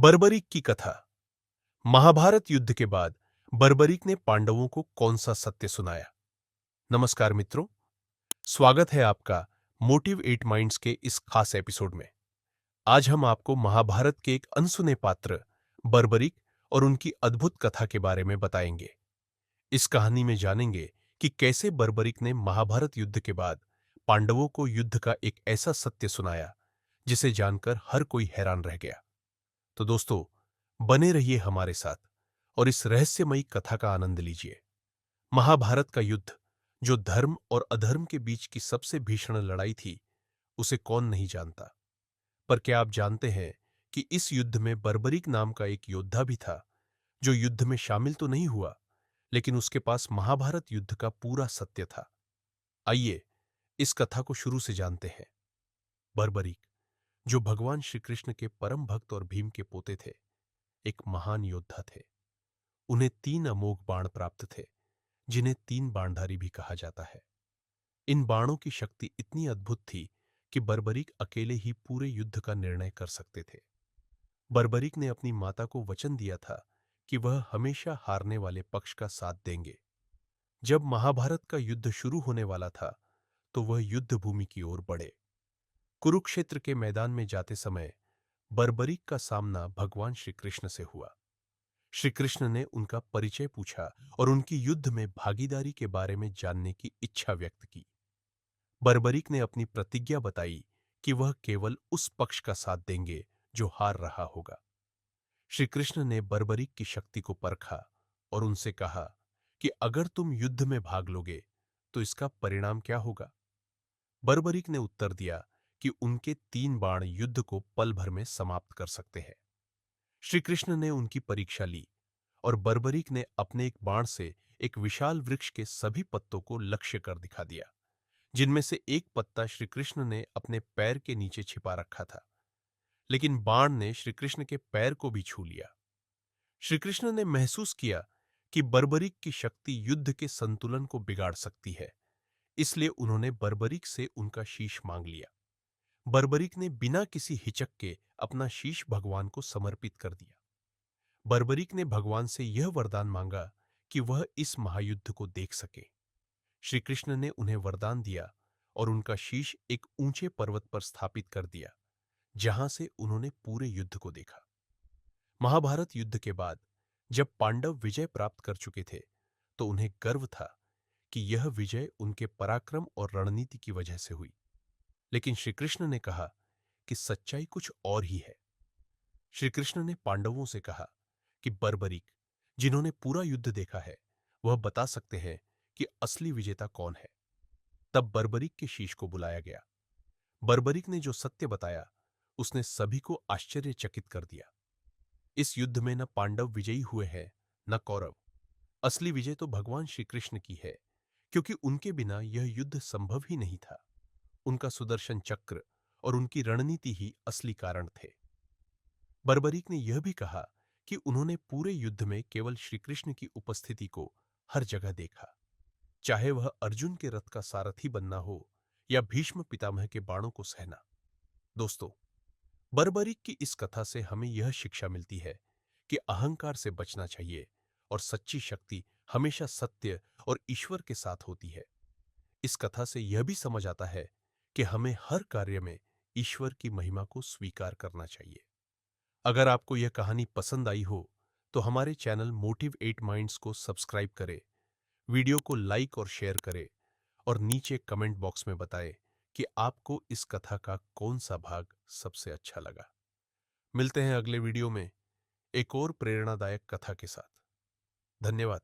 बर्बरीक की कथा। महाभारत युद्ध के बाद बर्बरीक ने पांडवों को कौन सा सत्य सुनाया? नमस्कार मित्रों, स्वागत है आपका मोटिव एट माइंड्स के इस खास एपिसोड में। आज हम आपको महाभारत के एक अनसुने पात्र बर्बरीक और उनकी अद्भुत कथा के बारे में बताएंगे। इस कहानी में जानेंगे कि कैसे बर्बरीक ने महाभारत युद्ध के बाद पांडवों को युद्ध का एक ऐसा सत्य सुनाया जिसे जानकर हर कोई हैरान रह गया। तो दोस्तों, बने रहिए हमारे साथ और इस रहस्यमयी कथा का आनंद लीजिए। महाभारत का युद्ध, जो धर्म और अधर्म के बीच की सबसे भीषण लड़ाई थी, उसे कौन नहीं जानता। पर क्या आप जानते हैं कि इस युद्ध में बर्बरीक नाम का एक योद्धा भी था, जो युद्ध में शामिल तो नहीं हुआ, लेकिन उसके पास महाभारत युद्ध का पूरा सत्य था। आइए इस कथा को शुरू से जानते हैं। बर्बरीक, जो भगवान श्री कृष्ण के परम भक्त और भीम के पोते थे, एक महान योद्धा थे। उन्हें 3 अमोघ बाण प्राप्त थे, जिन्हें 3 बाणधारी भी कहा जाता है। इन बाणों की शक्ति इतनी अद्भुत थी कि बर्बरीक अकेले ही पूरे युद्ध का निर्णय कर सकते थे। बर्बरीक ने अपनी माता को वचन दिया था कि वह हमेशा हारने वाले पक्ष का साथ देंगे। जब महाभारत का युद्ध शुरू होने वाला था, तो वह युद्ध भूमि की ओर बढ़े। कुरुक्षेत्र के मैदान में जाते समय बर्बरीक का सामना भगवान श्री कृष्ण से हुआ। श्री कृष्ण ने उनका परिचय पूछा और उनकी युद्ध में भागीदारी के बारे में जानने की इच्छा व्यक्त की। बर्बरीक ने अपनी प्रतिज्ञा बताई कि वह केवल उस पक्ष का साथ देंगे जो हार रहा होगा। श्री कृष्ण ने बर्बरीक की शक्ति को परखा और उनसे कहा कि अगर तुम युद्ध में भाग लोगे तो इसका परिणाम क्या होगा। बर्बरीक ने उत्तर दिया कि उनके 3 बाण युद्ध को पल भर में समाप्त कर सकते हैं। श्री कृष्ण ने उनकी परीक्षा ली और बर्बरीक ने अपने एक बाण से एक विशाल वृक्ष के सभी पत्तों को लक्ष्य कर दिखा दिया, जिनमें से एक पत्ता श्री कृष्ण ने अपने पैर के नीचे छिपा रखा था। लेकिन बाण ने श्री कृष्ण के पैर को भी छू लिया। श्री कृष्ण ने महसूस किया कि बर्बरीक की शक्ति युद्ध के संतुलन को बिगाड़ सकती है, इसलिए उन्होंने बर्बरीक से उनका शीश मांग लिया। बर्बरीक ने बिना किसी हिचक के अपना शीश भगवान को समर्पित कर दिया। बर्बरीक ने भगवान से यह वरदान मांगा कि वह इस महायुद्ध को देख सके। श्री कृष्ण ने उन्हें वरदान दिया और उनका शीश एक ऊंचे पर्वत पर स्थापित कर दिया, जहां से उन्होंने पूरे युद्ध को देखा। महाभारत युद्ध के बाद जब पांडव विजय प्राप्त कर चुके थे, तो उन्हें गर्व था कि यह विजय उनके पराक्रम और रणनीति की वजह से हुई। लेकिन श्री कृष्ण ने कहा कि सच्चाई कुछ और ही है। श्री कृष्ण ने पांडवों से कहा कि बर्बरीक, जिन्होंने पूरा युद्ध देखा है, वह बता सकते हैं कि असली विजेता कौन है। तब बर्बरीक के शीश को बुलाया गया। बर्बरीक ने जो सत्य बताया, उसने सभी को आश्चर्यचकित कर दिया। इस युद्ध में न पांडव विजयी हुए हैं, न कौरव। असली विजय तो भगवान श्री कृष्ण की है, क्योंकि उनके बिना यह युद्ध संभव ही नहीं था। उनका सुदर्शन चक्र और उनकी रणनीति ही असली कारण थे। बर्बरीक ने यह भी कहा कि उन्होंने पूरे युद्ध में केवल श्री कृष्ण की उपस्थिति को हर जगह देखा, चाहे वह अर्जुन के रथ का सारथी बनना हो या भीष्म पितामह के बाणों को सहना। दोस्तों, बर्बरीक की इस कथा से हमें यह शिक्षा मिलती है कि अहंकार से बचना चाहिए और सच्ची शक्ति हमेशा सत्य और ईश्वर के साथ होती है। इस कथा से यह भी समझ आता है कि हमें हर कार्य में ईश्वर की महिमा को स्वीकार करना चाहिए। अगर आपको यह कहानी पसंद आई हो, तो हमारे चैनल मोटिव 8 माइंड्स को सब्सक्राइब करें, वीडियो को लाइक और शेयर करें और नीचे कमेंट बॉक्स में बताएं कि आपको इस कथा का कौन सा भाग सबसे अच्छा लगा। मिलते हैं अगले वीडियो में एक और प्रेरणादायक कथा के साथ। धन्यवाद।